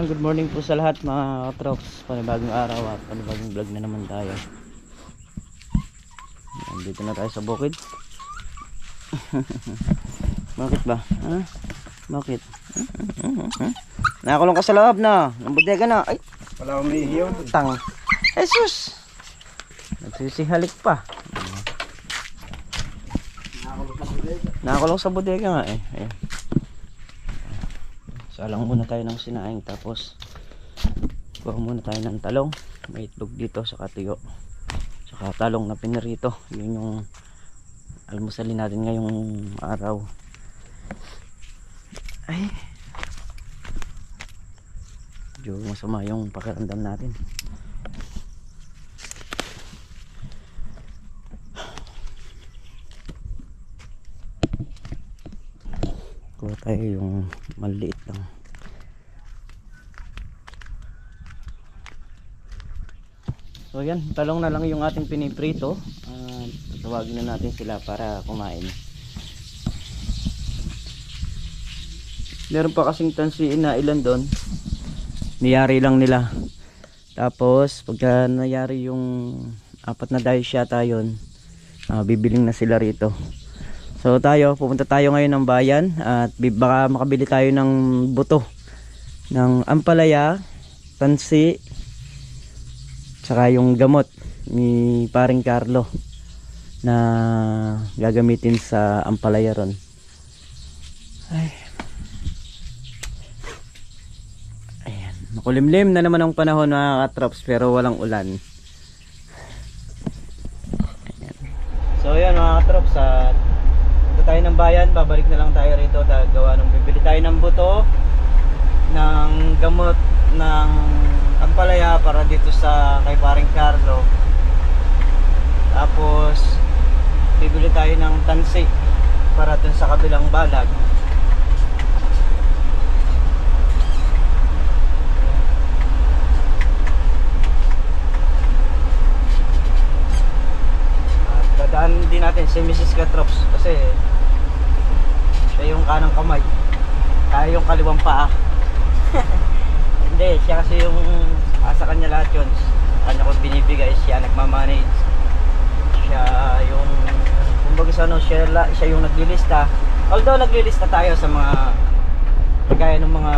Ayan, good morning po sa lahat mga katrops. Panibagong araw at panibagong vlog na naman tayo. Ayan, dito na tayo sa bukid. Bakit ba? Ha? Bakit? Nakakulong ka sa loob na. Ang bodega na. Ay! Wala akong ihiyaw. Tang. Jesus! Nagsisihalik pa. Nakakulong sa bodega nga eh. Ayan. Salang muna tayo ng sinaing, tapos kuha muna tayo ng talong. May itlog dito sa katuyo, saka talong na pinirito. Yun yung almusalin natin ngayong araw. Ay, medyo masama yung pakiramdam natin. Kuha tayo yung maliit lang. So yan, talong na lang yung ating piniprito. Tawagin na natin sila para kumain. Meron pa kasing tansiin na ilan doon. Niyari lang nila. Tapos pagka nayari yung apat na dayo yata yun, bibiling na sila rito. So pupunta tayo ngayon ng bayan at baka makabili tayo ng buto ng ampalaya, tansi, saka yung gamot ni paring Carlo na gagamitin sa ampalaya ron. Ay. Ayan, makulimlim na naman ang panahon mga katrops, pero walang ulan. Ayan. So yan mga katrops, tayo ng bayan, babalik na lang tayo rito gawa nung bibili tayo ng buto ng gamot ng ampalaya para dito sa kay paring Carlo. Tapos bibili tayo ng tansi para dun sa kabilang balag. At dadaan din natin si Mrs. Katrops kasi siya yung kanang kamay, tayo yung kaliwang paa. Hindi, siya kasi yung sa kanya lahat yun. Kanya ko binibigay, siya nagmamanage. Siya yung kumbaga sa ano, siya yung naglilista. Although naglilista tayo sa mga kagaya ng mga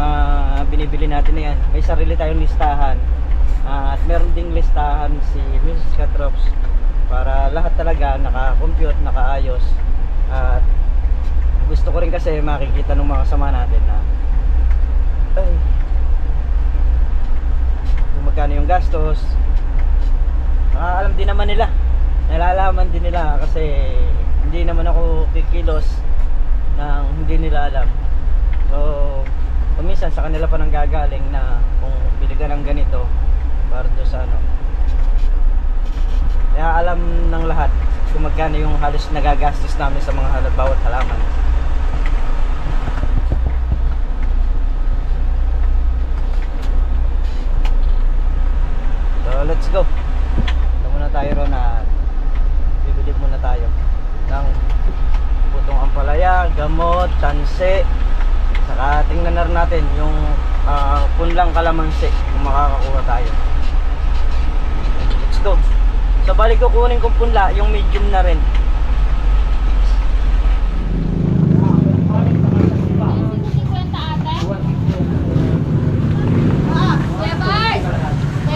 binibili natin na yan, may sarili tayong listahan. At meron ding listahan si Mrs. Katrops para lahat talaga naka-compute, nakaayos. At gusto ko rin kasi makikita ng mga kasama natin na ay, kung magkano yung gastos. Alam din naman nila, nalalaman din nila kasi hindi naman ako kikilos ng hindi nila alam. So minsan sa kanila pa nang gagaling na kung bili ka ng ganito para doon sa ano. Kaya alam ng lahat kung magkano yung halos nagagastos namin sa mga bawat halaman. So let's go. Ito muna tayo ron at bibili muna tayo ng butong ampalaya, gamot, tansi, saka tingnan na rin natin yung punlang kalamansi kung makakakuha tayo. Let's go. So balik ko kunin kong punla, yung medium na rin.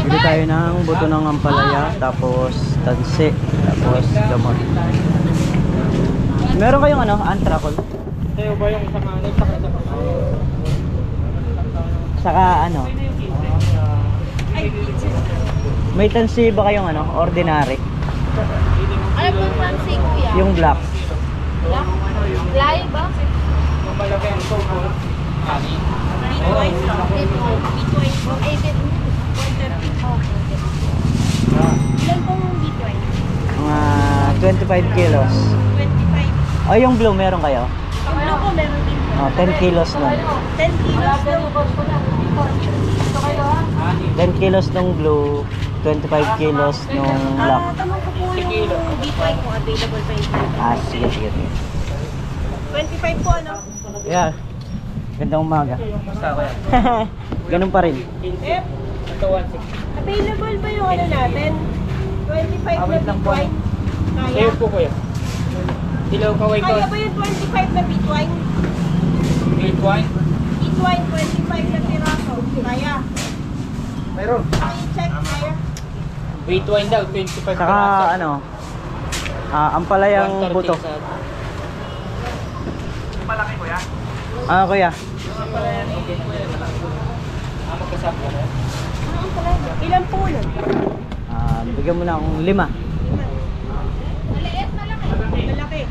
Bili tayo ng buto ng ampalaya, tapos tansi, tapos gamot. Meron kayong ano, antrakol? Sa'yo ba yung isang anay? Saka ano? May tansi ba kayong ano, ordinary? Ano pong fancy kuya? Yung black. Black? Fly ba? Yung malaki ang tungkol. Bitcoin? Bitcoin. 130. Ilan pong bitcoin? Mga 25 kilos. 25. O yung blue meron kayo? Ang blue ko meron din. 10 kilos nun. 10 kilos ng 10 kilos nung blue, 25 kilos nung black. Tanong ko po yung bitcoin kung available pa yung Sige. 25 po ano? Yeah. Gandang umaga. Basta ko yan. Ganun pa rin. Eh, Ito 1.6. available ba yung ano natin? 25 na Awit lang po. bitwine? Kaya? Sa'yo po kuya. Ilaw kaway ko. Kaya ba yung 25 na bitwine? Great wine. Bitwine, 25 na piraso. Kaya? Mayroon. I-check, kaya? Great wine daw, 25 Saka piraso. ano, ampalayang 130 buto. sa- Ano kuya? Magkasama na. Ano pala? Ilang puno? Bigyan mo na akong 5. Maliit, malaki. Malaki.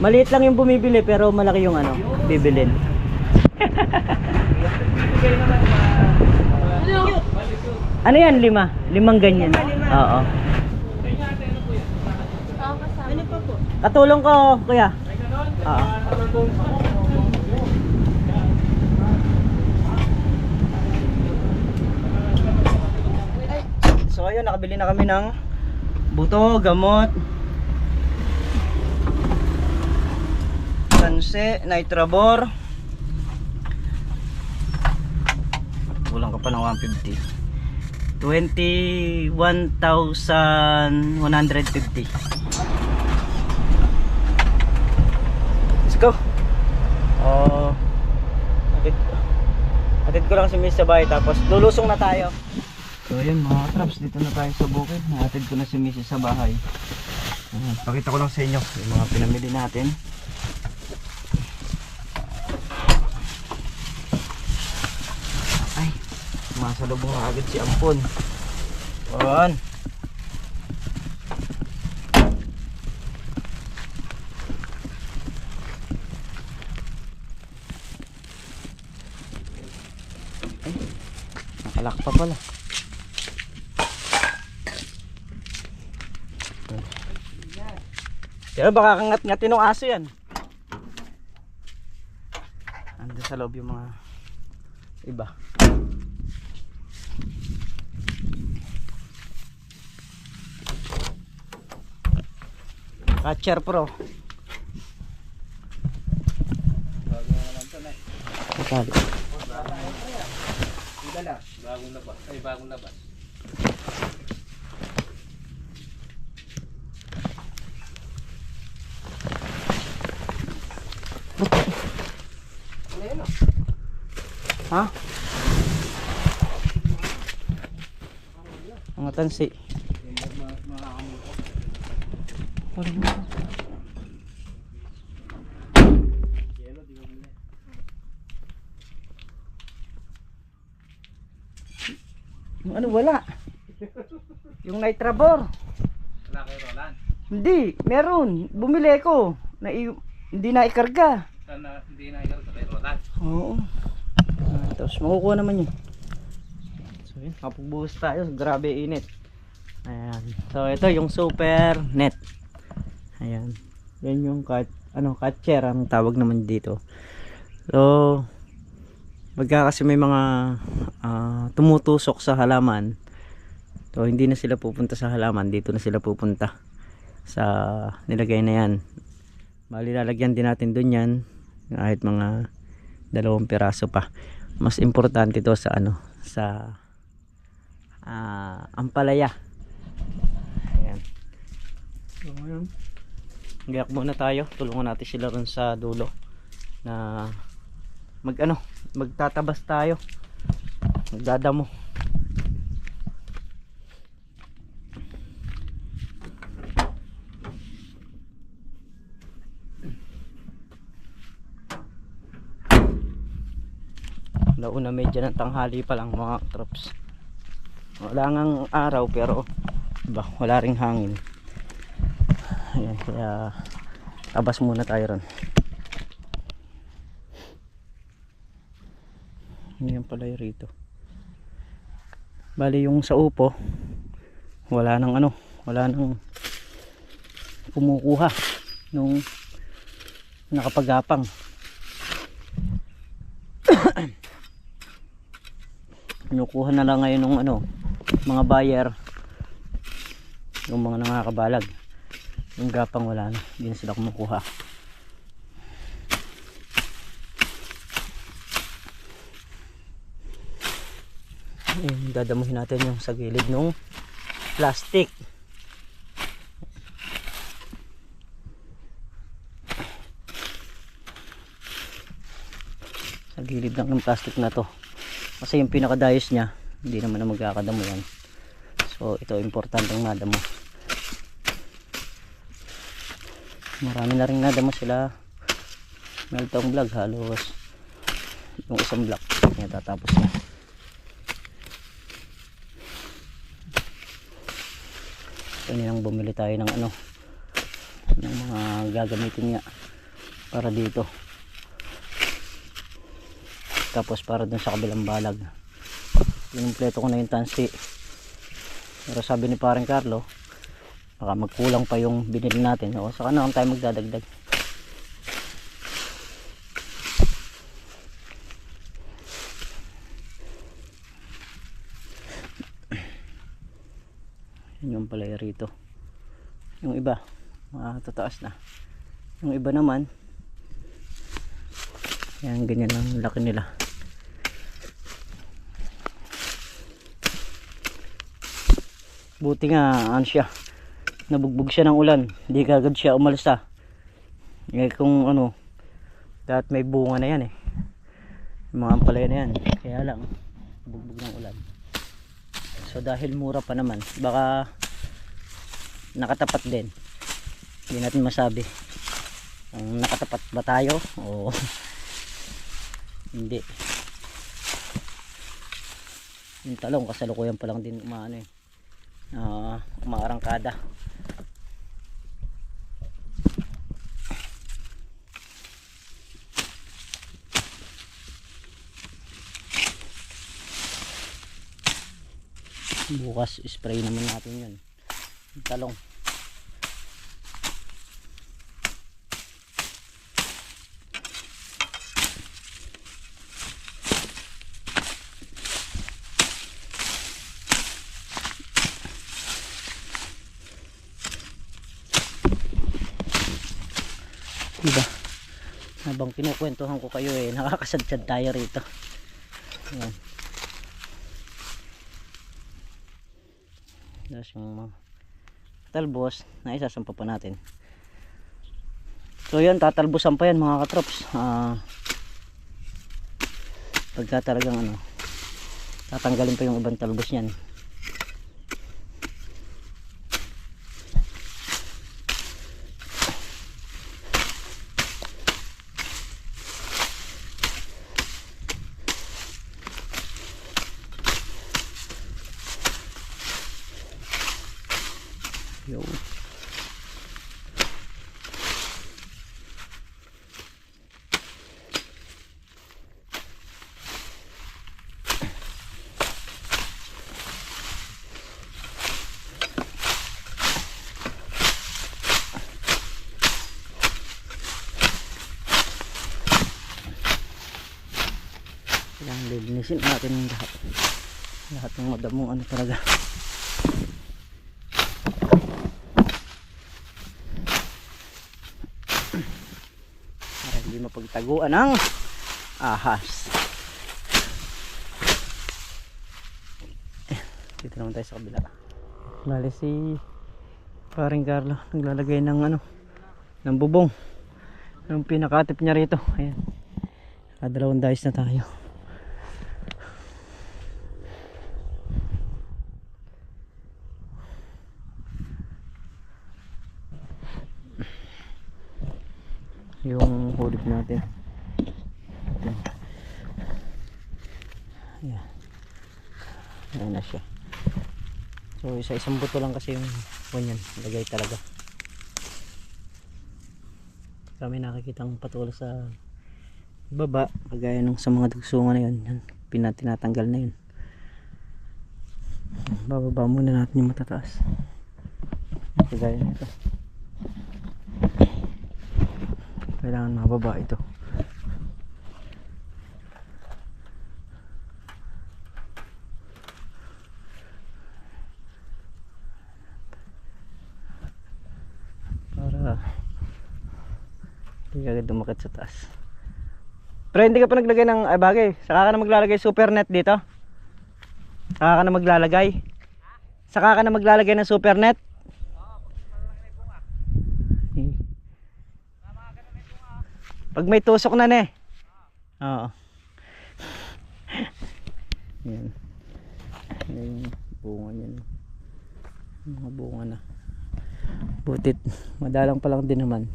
Maliit lang yung bumibili pero malaki yung ano, bibilin. Cute. Ano yan, 5? 5 ganyan. Oo. Ano pa po? Katulong ko, kuya. Oo. So ayun, nakabili na kami ng buto, gamot, sanse, nitrabor. Kulang ka pa ng 150. 21,150. Let's go. Hatid ko lang si Miss sa bahay tapos lulusong na tayo. So ayun mga traps, dito na tayo sa bukid. Hatid ko na si Miss sa bahay. Pakita ko lang sa inyo yung mga pinamili natin. Ay, masalubong na agad si Ampon. Ayan. Ay, nakalak pa pala. Pero baka kangat-ngatin ng aso yan. Andun sa loob yung mga iba. Catcher Pro. Matali. Bagong labas. Ay, bagong labas. Ha? Mga tansi. Yung ano wala? Yung nitrabor. Wala kayo Roland. Hindi, meron. Bumili ko. Hindi na ikarga. Sana hindi na ikaw sa kayo Roland. Oo. Tapos makukuha naman yun. So yun, kapagbuhos tayo. Grabe init. Ayan. So ito yung super net. Ayan. Yan yung catcher ang tawag naman dito. So pagka kasi may mga tumutusok sa halaman, so hindi na sila pupunta sa halaman, dito na sila pupunta sa nilagay na yan. Bali lalagyan din natin dun yan kahit mga 2 piraso pa. Mas importante to sa sa ampalaya. Ayan. So ngayon gayak muna tayo, tulungan natin sila ron sa dulo na magtatabas tayo, magdadamo. Nauna medyo ng tanghali pa lang mga trops, wala ngang araw pero wala ring hangin. Ayan, kaya tabas muna tayo ron. Yan pala yung rito. Bali yung sa upo wala nang kumukuha nung nakapagapang. Kinukuha na lang ngayon ng mga buyer, yung mga nakakabalag. Yung gapang wala na, hindi na sila kumukuha. Ayun, dadamuhin natin yung sa gilid ng plastic. Sa gilid lang ng plastic na to. Kasi yung pinakadayos niya, hindi naman na magkakadamo yan. So ito importanteng nadamo. Marami na rin nadamo sila. Meltong vlog halos yung isang block niya tatapos na. Kanyang bumili tayo ng ano, ng mga gagamitin niya para dito. Tapos para dun sa kabilang balag, inumpleto ko na yung tansi. Pero sabi ni parang Carlo, baka magkulang pa yung binili natin. O saka na tayo magdadagdag. Yun yung palaya rito. Yung iba tataas na. Yung iba naman yan, ganyan lang laki nila. Buti nga ano siya, nabugbog siya ng ulan, hindi kagad siya umalis kung ano, dapat may bunga na yan yung mga ampalaya na yan, kaya lang nabugbog ng ulan. So dahil mura pa naman, baka nakatapat din, hindi natin masabi kung nakatapat ba tayo o hindi. Yung talong kasalukuyan pa lang din umaarangkada. Bukas spray naman natin yun, yung talong. Diba? Habang kinukwentuhan ko kayo nakakasadjad tayo rito. Ayan. Tapos yung mga talbos na isasampa pa natin. So yan, tatalbosan pa yan mga katrops. Pagka talagang tatanggalin pa yung ibang talbos yan. Yo. Kailangan lilinisin natin yung lahat ng madamong talaga. Para hindi mapagtaguan ng ahas. Dito naman tayo sa kabila. Bali si paring Carlo naglalagay ng bubong yung pinakatip niya rito. Ayan, dalawang dice na tayo. Yung hulip natin. Ayan. Ayan na siya. So isa-isang buto lang kasi yung ganyan. Lagay talaga. Kami nakikitang patulo sa baba. Kagaya nung sa mga dugsungan na yun. Tinatanggal na yun. Bababa muna natin yung matataas. Kagaya na ito. Kailangan mababa ito. Para hindi agad dumakit sa taas. Pero hindi ka pa naglagay ng bagay. Saka ka na maglalagay super net dito. Saka ka na maglalagay? Saka ka na maglalagay ng super net? Pag may tusok na ne. Oo. Yan. Yan yung bunga niyan. Mga bunga na. Butit. Madalang pa lang din naman.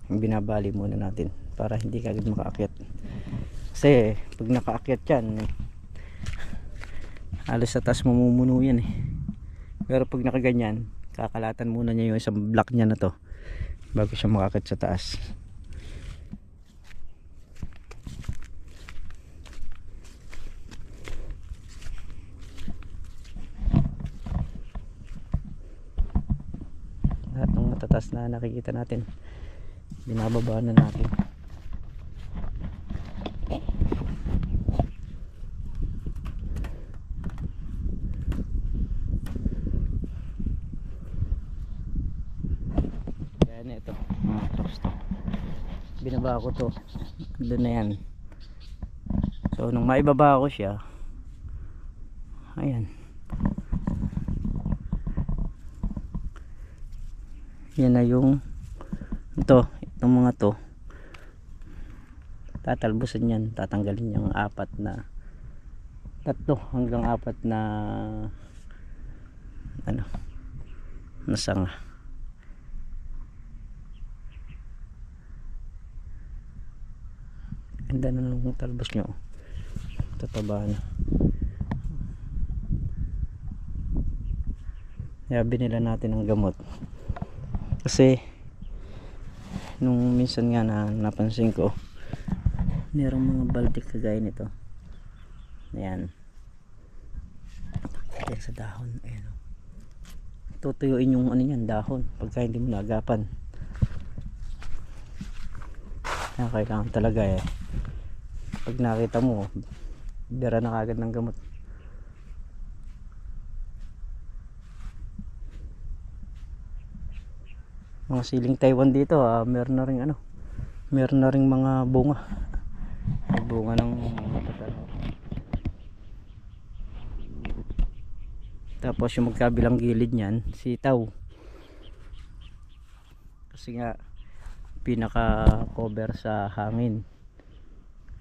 Binabali muna natin para hindi kagad makaakyat. Kasi pag nakaakyat yan, halos sa taas mamumuno yan eh. Pero pag nakaganyan, kakalatan muna niya yung isang block niya na to bago siya makaakyat sa taas. Lahat ng matatas na nakikita natin, binababa na natin. Yan ito, mga crops to. Binaba ko to. Doon na yan. So nung maibaba ko siya, ayan. Yan na yung itong mga to, tatalbusan yan, tatanggalin yung tatlo hanggang apat na sanga. Ganda na nung talbos nyo, tataba na. Kaya binila natin ang gamot kasi nung minsan nga napansin ko merong mga baltik kagaya nito. Ayan, ayan sa dahon. Ayan, tutuyuin yung yan, dahon pagka hindi mo naagapan. Kaya kailangan talaga pag nakita mo, bira na kagad ng gamot. Mga siling Taiwan dito, meron na ring mga bunga. May bunga ng matatano. Tapos yung magkabilang gilid niyan, sitaw. Kasi nga pinaka cover sa hangin.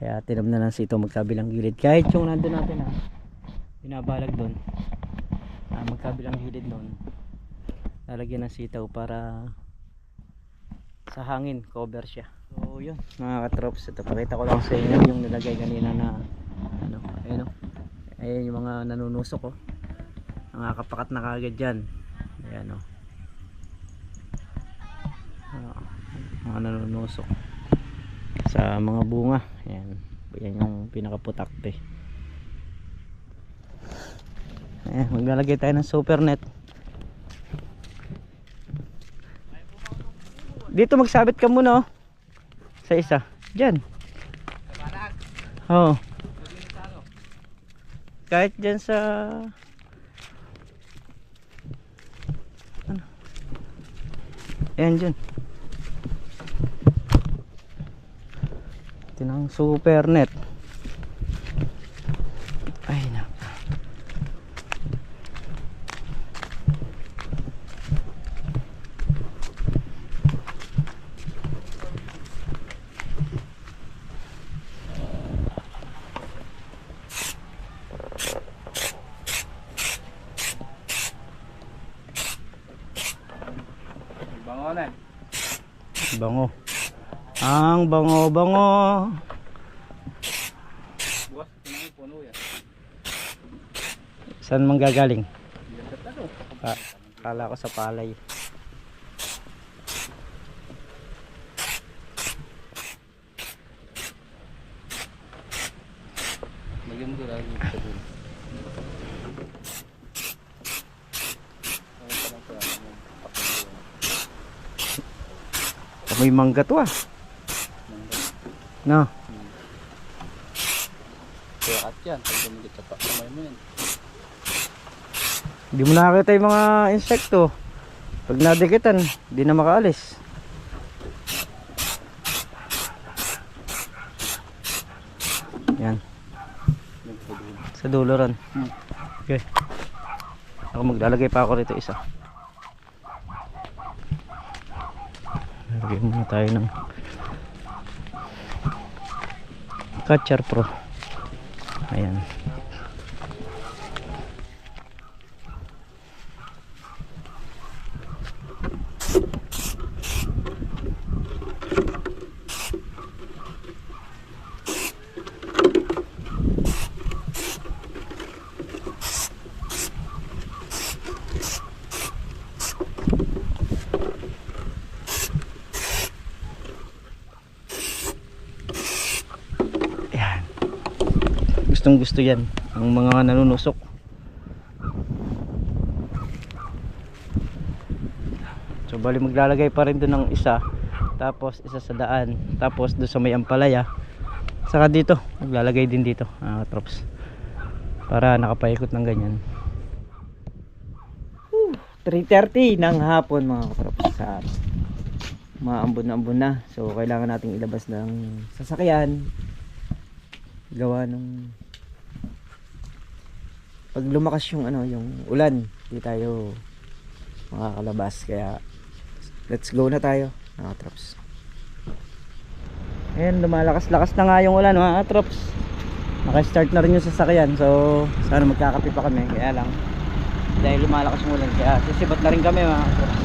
Kaya tinamnan ng sitaw magkabilang gilid. Kahit yung nandun natin binabalag doon, magkabilang gilid doon, lalagyan ng sitaw para sa hangin, cover siya. So yun mga katrops, ito pakita ko lang sa inyo yung nilagay kanina na ayun yung mga nanunusok nakakapakat na kagad dyan. Ayan mga nanunusok sa mga bunga. Ayan yung pinakaputakte. Ayan, maglalagay tayo ng super net. Dito magsabit ka muna sa isa. Diyan. Oo. Kahit diyan sa ayan diyan. Ito ng super net. Ay na. Bangonan. Bango. Ang bango. Bukas, puno yan. Saan manggagaling? Kala ko sa palay. Lagyan mo lagi sa dulo. May mangga to no? Kaya at yan, pag dumigit sa kamay mo yan. Hindi mo nakakita yung mga insekto. Pag nadikitan, hindi na makaalis. Yan. Nagpadulo. Sa dulo ron. Okay. Ako maglalagay pa ako rito isa. Lagyan muna tayo ng Catcher Pro. Ayan. Gustong gusto yan ang mga nanunusok. So bali maglalagay pa rin doon ng isa, tapos isa sa daan, tapos doon sa may ampalaya, saka dito maglalagay din dito, trops, para nakapaikot ng ganyan. 3:30 ng hapon mga katrops, sa maambon na ambon na. So kailangan nating ilabas ng sasakyan, gawa nung pag lumakas yung yung ulan, hindi tayo makakalabas, kaya let's go na tayo mga trops. Ayan, lumalakas-lakas na nga yung ulan mga trops. Naka-start na rin yung sasakyan, so sana magkakape pa kami, kaya lang dahil lumalakas yung ulan, kaya sisibat na rin kami mga trops.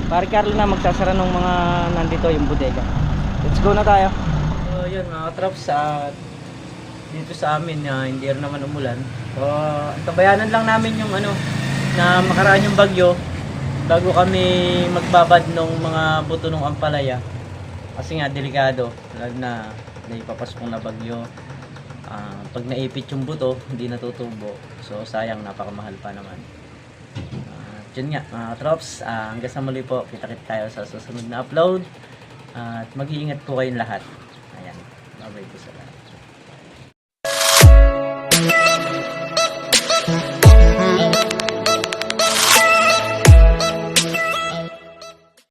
Pare Carlo na magsasara ng mga nandito yung bodega. Let's go na tayo. So yun mga trops, dito sa amin hindi rin naman umulan. So tabayanan lang namin yung na makaraan yung bagyo bago kami magbabad ng mga buto ng ampalaya. Kasi nga delikado, lalo na ipapasok na bagyo. Pag naipit yung buto, hindi natutubo. So sayang, napakamahal pa naman. Yun nga mga trops, hanggang sa muli po, kita-kit tayo sa susunod na upload. At mag-iingat po kayong lahat. Ayan, bye-bye po sa lahat.